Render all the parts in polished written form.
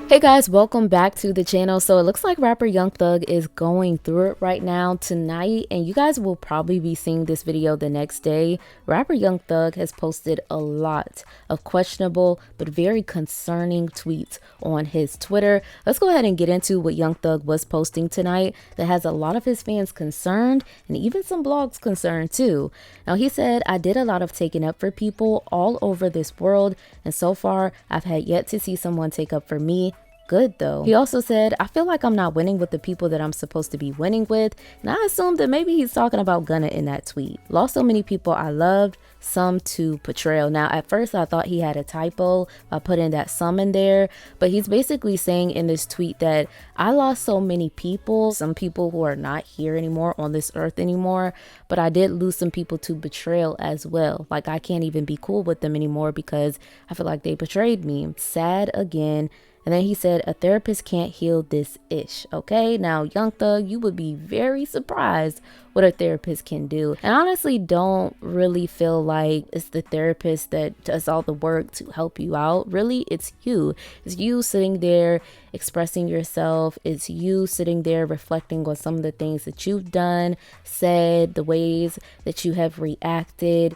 Hey guys, welcome back to the channel. So it looks like rapper Young Thug is going through it right now tonight, and you guys will probably be seeing this video the next day. Rapper Young Thug has posted a lot of questionable but very concerning tweets on his Twitter. Let's go ahead and get into what Young Thug was posting tonight that has a lot of his fans concerned and even some blogs concerned too. Now he said, "I did a lot of taking up for people all over this world, and so far I've had yet to see someone take up for me. Good though." He also said, "I feel like I'm not winning with the people that I'm supposed to be winning with." And I assumed that maybe he's talking about Gunna in that tweet. "Lost so many people I loved, some to betrayal." Now, at first I thought he had a typo by putting that "some" in there, but he's basically saying in this tweet that I lost so many people, some people who are not here anymore on this earth anymore, but I did lose some people to betrayal as well. Like I can't even be cool with them anymore because I feel like they betrayed me. Sad again. And then he said, "A therapist can't heal this ish." Okay, now Young Thug, you would be very surprised what a therapist can do. And I honestly don't really feel like it's the therapist that does all the work to help you out. Really, it's you. It's you sitting there expressing yourself. It's you sitting there reflecting on some of the things that you've done, said, the ways that you have reacted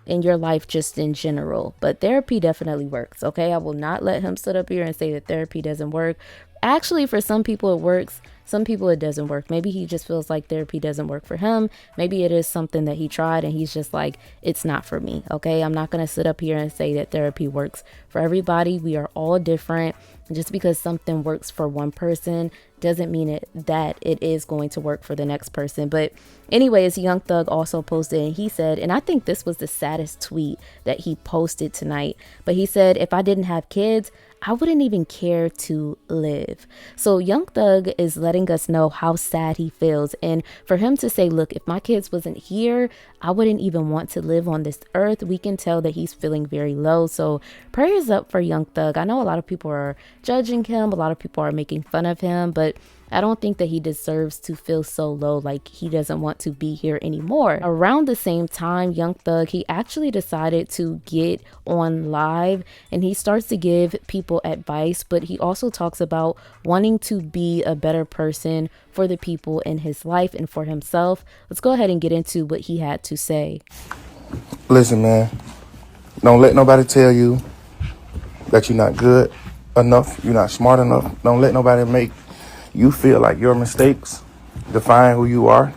in your life just in general. But therapy definitely works, okay? I will not let him sit up here and say that therapy doesn't work. Actually, for some people it works, some people it doesn't work. Maybe he just feels like therapy doesn't work for him. Maybe it is something that he tried and he's just like, it's not for me, okay? I'm not gonna sit up here and say that therapy works for everybody. We are all different. Just because something works for one person doesn't mean that it is going to work for the next person. But anyways, Young Thug also posted and he said, and I think this was the saddest tweet that he posted tonight, but he said, "If I didn't have kids, I wouldn't even care to live." So Young Thug is letting us know how sad he feels. And for him to say, look, if my kids wasn't here, I wouldn't even want to live on this earth. We can tell that he's feeling very low. So prayers up for Young Thug. I know a lot of people are judging him. A lot of people are making fun of him, but I don't think that he deserves to feel so low, like he doesn't want to be here anymore. Around the same time, Young Thug, he actually decided to get on live and he starts to give people advice, but he also talks about wanting to be a better person for the people in his life and for himself. Let's go ahead and get into what he had to say. Listen, man, don't let nobody tell you that you're not good enough, you're not smart enough. Don't let nobody make you feel like your mistakes define who you are.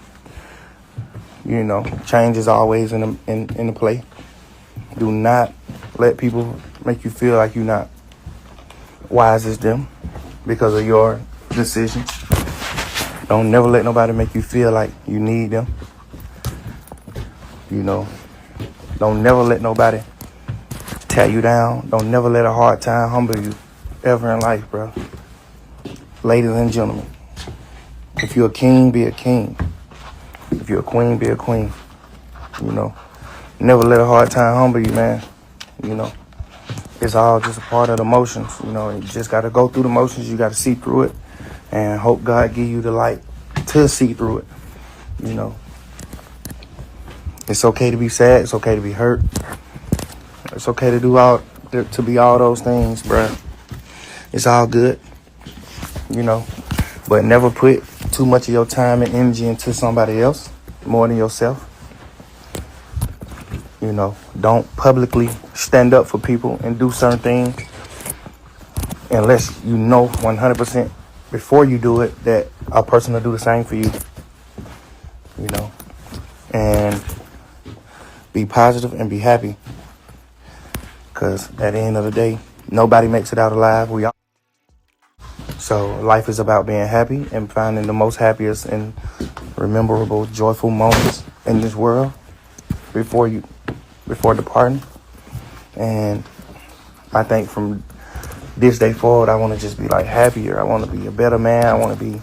You know, change is always in the play. Do not let people make you feel like you're not wise as them because of your decisions. Don't never let nobody make you feel like you need them. You know, don't never let nobody tear you down. Don't never let a hard time humble you ever in life, bro. Ladies and gentlemen, if you're a king, be a king. If you're a queen, be a queen. You know, never let a hard time humble you, man. You know, it's all just a part of the motions. You know, you just got to go through the motions. You got to see through it and hope God give you the light to see through it. You know, it's okay to be sad. It's okay to be hurt. It's okay to be all those things, bruh. It's all good, you know, but never put too much of your time and energy into somebody else more than yourself. You know, don't publicly stand up for people and do certain things unless you know 100% before you do it that a person will do the same for you, you know, and be positive and be happy. Because at the end of the day, nobody makes it out alive. We all. So life is about being happy and finding the most happiest and rememberable, joyful moments in this world before departing. And I think from this day forward, I want to just be like happier. I want to be a better man. I want to be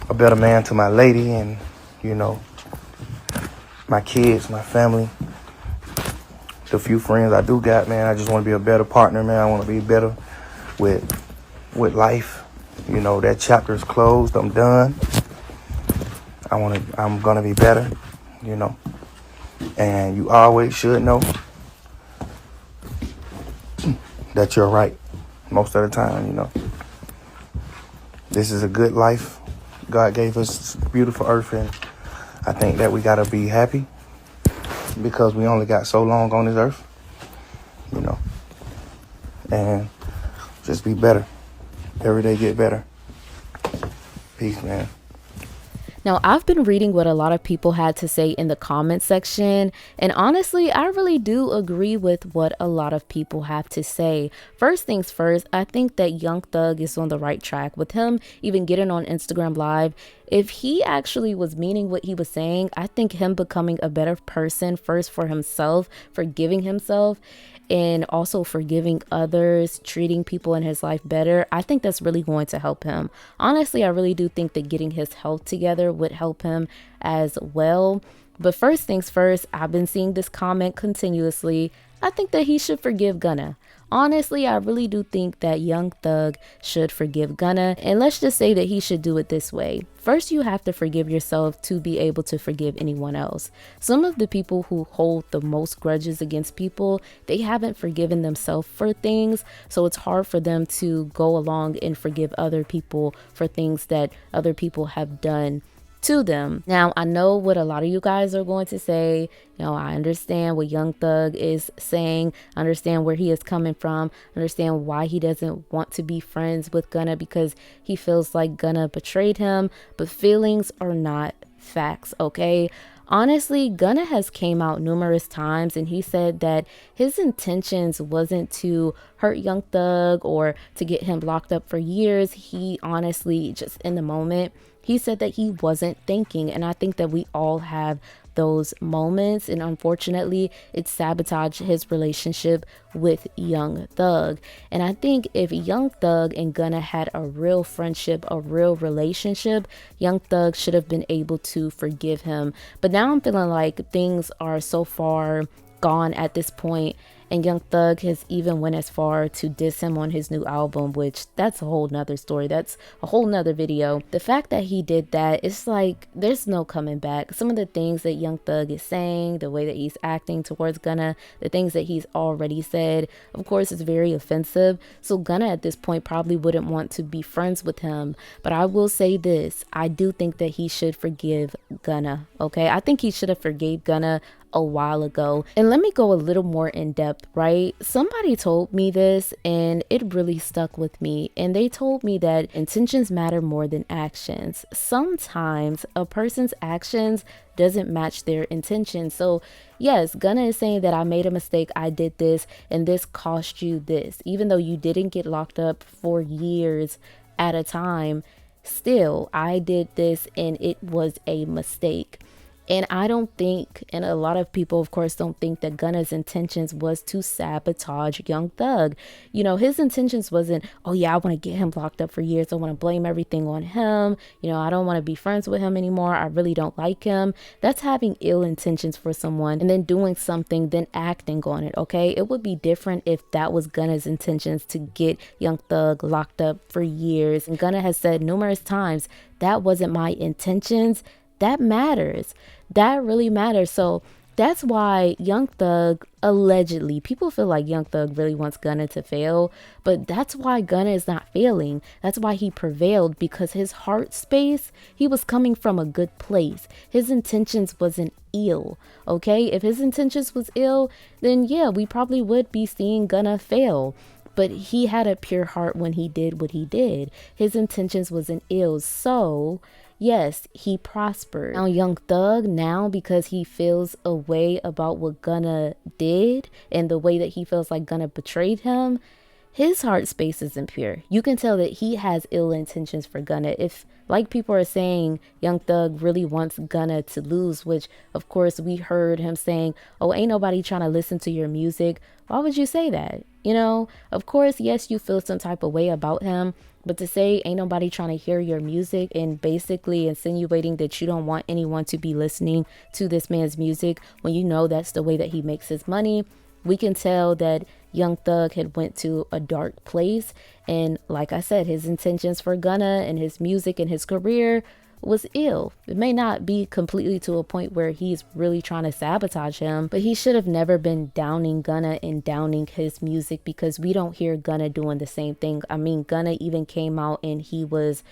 a better man to my lady and, you know, my kids, my family. The few friends I do got, man, I just want to be a better partner, man. I want to be better with life. You know, that chapter is closed. I'm done. I'm gonna be better, you know. And you always should know that you're right. most of the time, This is a good life. God gave us this beautiful earth, and I think that we gotta be happy because we only got so long on this earth, and just be better. Every day get better. Peace, man. Now, I've been reading what a lot of people had to say in the comment section, and honestly, I really do agree with what a lot of people have to say. First things first, I think that Young Thug is on the right track with him even getting on Instagram Live. If he actually was meaning what he was saying, I think him becoming a better person first for himself, forgiving himself, and also forgiving others, treating people in his life better, I think that's really going to help him. Honestly, I really do think that getting his health together would help him as well. But first things first, I've been seeing this comment continuously. I think that he should forgive Gunna. Honestly, I really do think that Young Thug should forgive Gunna. And let's just say that he should do it this way. First, you have to forgive yourself to be able to forgive anyone else. Some of the people who hold the most grudges against people, they haven't forgiven themselves for things. So it's hard for them to go along and forgive other people for things that other people have done to them. Now, I know what a lot of you guys are going to say. I understand what Young Thug is saying. I understand where he is coming from. I understand why he doesn't want to be friends with Gunna because he feels like Gunna betrayed him. But feelings are not facts, okay? Honestly, Gunna has came out numerous times and he said that his intentions wasn't to hurt Young Thug or to get him locked up for years. He honestly, just in the moment, he said that he wasn't thinking. And I think that we all have those moments, and unfortunately it sabotaged his relationship with Young Thug. And I think if Young Thug and Gunna had a real friendship, a real relationship, Young Thug should have been able to forgive him. But now I'm feeling like things are so far gone at this point, and Young Thug has even went as far to diss him on his new album, which that's a whole nother story. That's a whole nother video. The fact that he did that, it's like there's no coming back. Some of the things that Young Thug is saying, the way that he's acting towards Gunna, the things that he's already said, of course, is very offensive. So Gunna at this point probably wouldn't want to be friends with him. But I will say this, I do think that he should forgive Gunna, okay? I think he should have forgave Gunna a while ago. And let me go a little more in depth, right? Somebody told me this and it really stuck with me. And they told me that intentions matter more than actions. Sometimes a person's actions doesn't match their intentions. So yes, Gunna is saying that I made a mistake, I did this, and this cost you this. Even though you didn't get locked up for years at a time, still, I did this and it was a mistake. And I don't think, and a lot of people, of course, don't think that Gunna's intentions was to sabotage Young Thug. His intentions wasn't, oh yeah, I want to get him locked up for years. I want to blame everything on him. I don't want to be friends with him anymore. I really don't like him. That's having ill intentions for someone and then doing something, then acting on it, okay? It would be different if that was Gunna's intentions to get Young Thug locked up for years. And Gunna has said numerous times, that wasn't my intentions. That matters. That really matters. So that's why Young Thug, allegedly, people feel like Young Thug really wants Gunna to fail, but that's why Gunna is not failing. That's why he prevailed, because his heart space, he was coming from a good place. His intentions wasn't ill, okay? If his intentions was ill, then yeah, we probably would be seeing Gunna fail. But he had a pure heart when he did what he did. His intentions wasn't ill. So yes, he prospered. Now, Young Thug, now because he feels a way about what Gunna did and the way that he feels like Gunna betrayed him, his heart space isn't pure. You can tell that he has ill intentions for Gunna. If, like people are saying, Young Thug really wants Gunna to lose, which of course we heard him saying, oh, ain't nobody trying to listen to your music. Why would you say that? Of course, yes, you feel some type of way about him, but to say ain't nobody trying to hear your music and basically insinuating that you don't want anyone to be listening to this man's music when you know that's the way that he makes his money, we can tell that Young Thug had went to a dark place. And like I said, his intentions for Gunna and his music and his career was ill. It may not be completely to a point where he's really trying to sabotage him, but he should have never been downing Gunna and downing his music, because we don't hear Gunna doing the same thing. I mean, Gunna even came out and he was,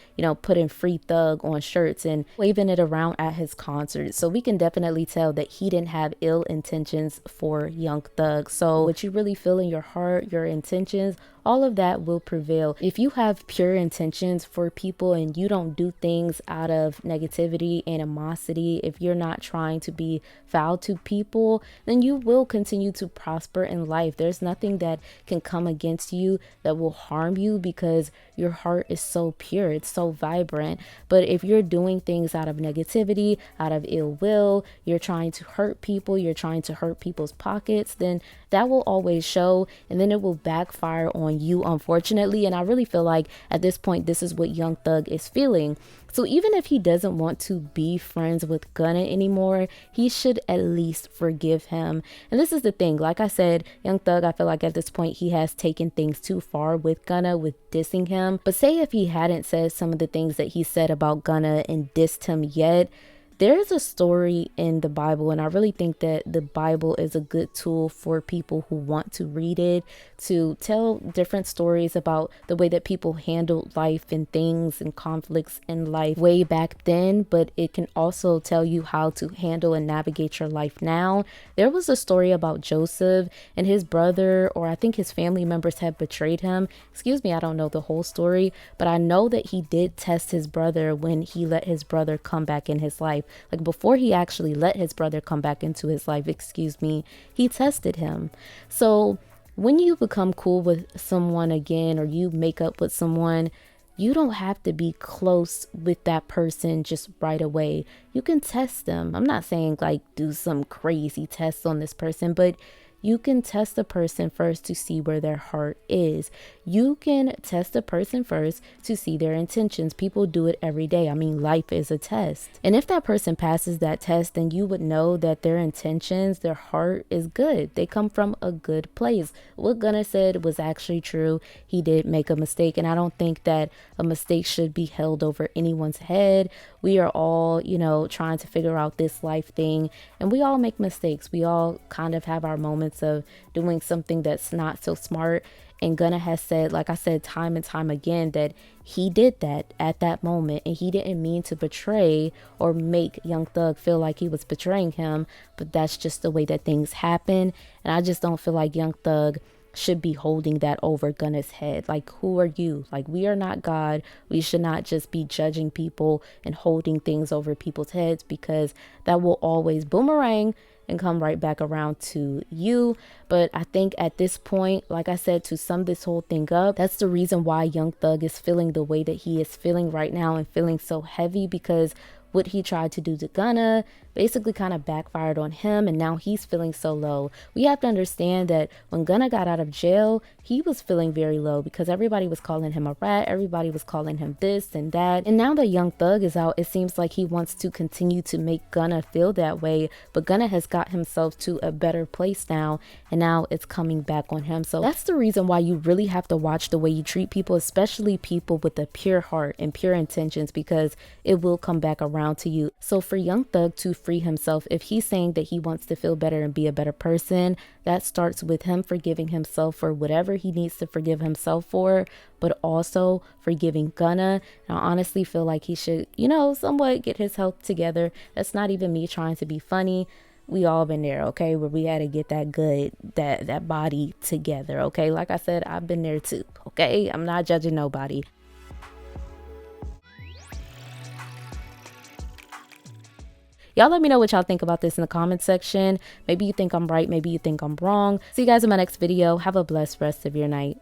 putting Free Thug on shirts and waving it around at his concerts. So we can definitely tell that he didn't have ill intentions for Young Thug. So what you really feel in your heart, your intentions, all of that will prevail. If you have pure intentions for people and you don't do things out of negativity, animosity, if you're not trying to be foul to people, then you will continue to prosper in life. There's nothing that can come against you that will harm you, because your heart is so pure, it's so vibrant. But if you're doing things out of negativity, out of ill will, you're trying to hurt people, you're trying to hurt people's pockets, then that will always show, and then it will backfire on you, unfortunately. And I really feel like at this point, this is what Young Thug is feeling. So even if he doesn't want to be friends with Gunna anymore, he should at least forgive him. And this is the thing, like I said, Young Thug, I feel like at this point he has taken things too far with Gunna, with dissing him. But say if he hadn't said some of the things that he said about Gunna and dissed him yet, there's a story in the Bible, and I really think that the Bible is a good tool for people who want to read it, to tell different stories about the way that people handled life and things and conflicts in life way back then, but it can also tell you how to handle and navigate your life now. There was a story about Joseph and his brother, or I think his family members had betrayed him. Excuse me, I don't know the whole story, but I know that he did test his brother when he let his brother come back in his life. Like before he actually let his brother come back into his life, he tested him. So when you become cool with someone again, or you make up with someone, you don't have to be close with that person just right away. You can test them. I'm not saying like do some crazy tests on this person, but you can test a person first to see where their heart is. You can test a person first to see their intentions. People do it every day. I mean, life is a test. And if that person passes that test, then you would know that their intentions, their heart is good. They come from a good place. What Gunna said was actually true. He did make a mistake, and I don't think that a mistake should be held over anyone's head. We are all, trying to figure out this life thing, and we all make mistakes. We all kind of have our moments of doing something that's not so smart. And Gunna has said, like I said, time and time again, that he did that at that moment, and he didn't mean to betray or make Young Thug feel like he was betraying him, but that's just the way that things happen. And I just don't feel like Young Thug should be holding that over Gunna's head. Like, who are you? Like, we are not God. We should not just be judging people and holding things over people's heads, because that will always boomerang and come right back around to you. But I think at this point, like I said, to sum this whole thing up, that's the reason why Young Thug is feeling the way that he is feeling right now and feeling so heavy, because what he tried to do to Gunna basically kind of backfired on him, and now he's feeling so low. We have to understand that when Gunna got out of jail, he was feeling very low, because everybody was calling him a rat, everybody was calling him this and that. And now that Young Thug is out, it seems like he wants to continue to make Gunna feel that way, but Gunna has got himself to a better place now, and now it's coming back on him. So that's the reason why you really have to watch the way you treat people, especially people with a pure heart and pure intentions, because it will come back around to you. So for Young Thug to free himself, if he's saying that he wants to feel better and be a better person, that starts with him forgiving himself for whatever he needs to forgive himself for, but also forgiving Gunna. And I honestly feel like he should, somewhat get his health together. That's not even me trying to be funny. We all been there, okay, where we had to get that body together, okay? Like I said, I've been there too, okay? I'm not judging nobody. Y'all let me know what y'all think about this in the comment section. Maybe you think I'm right, maybe you think I'm wrong. See you guys in my next video. Have a blessed rest of your night.